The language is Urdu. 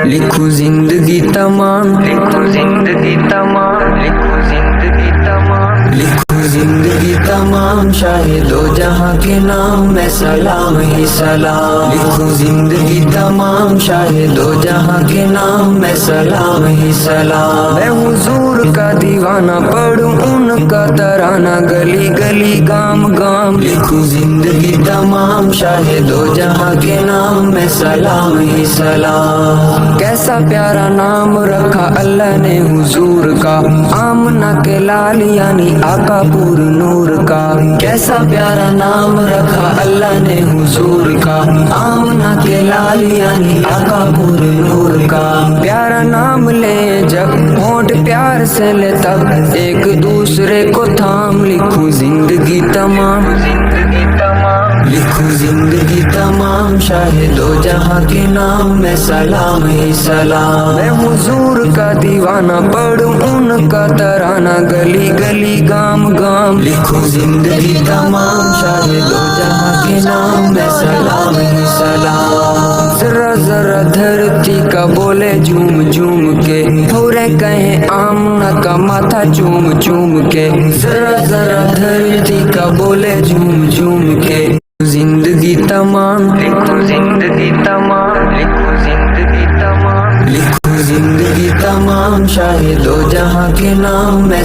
لکھو زندگی تمام، لکھو زندگی تمام، لکھو زندگی تمام، لکھو زندگی تمام، شاہد دو جہاں کے نام میں سلام ہی سلام، لکھو زندگی تمام، شاہد دو جہاں کے نام میں سلام ہی سلام، میں حضور کا دیوانہ پڑھوں ان کا ترانہ گلی گلی گام گام، لکھو زندگی تمام، شاہد دو جہاں کے نام میں سلام ہی سلام، کیسا پیارا نام رکھا اللہ نے حضور کا، آمنہ کے لال یعنی آقا پور نور کا، کیسا پیارا نام رکھا اللہ نے حضور کا، آمنہ کے لال یعنی آقا پور نور کا، پیارا نام لے جب ہونٹ پیار سے لے تب ایک دوسرے کو تھام، لکھو زندگی تمام، زندگی تمام، لکھو زندگی تمام، شاہد دو جہاں کے نام میں سلام ہی سلام، میں حضور کا دیوانہ پڑھوں ان کا ترانہ گلی گلی گام گام، لکھو زندگی تمام، شاہد دو جہاں کے نام میں سلام ہی سلام، ذرا ذرا دھرتی کا بولے جھوم جھوم کے، ہورے کہیں آمنہ کا ماتھا چوم چوم کے، ذرا ذرا دھرتی کا بولے جھوم جھوم کے، زندگی تمام، لکھو زندگی تمام، لکھو زندگی تمام، لکھو زندگی تمام، شاہد دو جہاں کے نام میں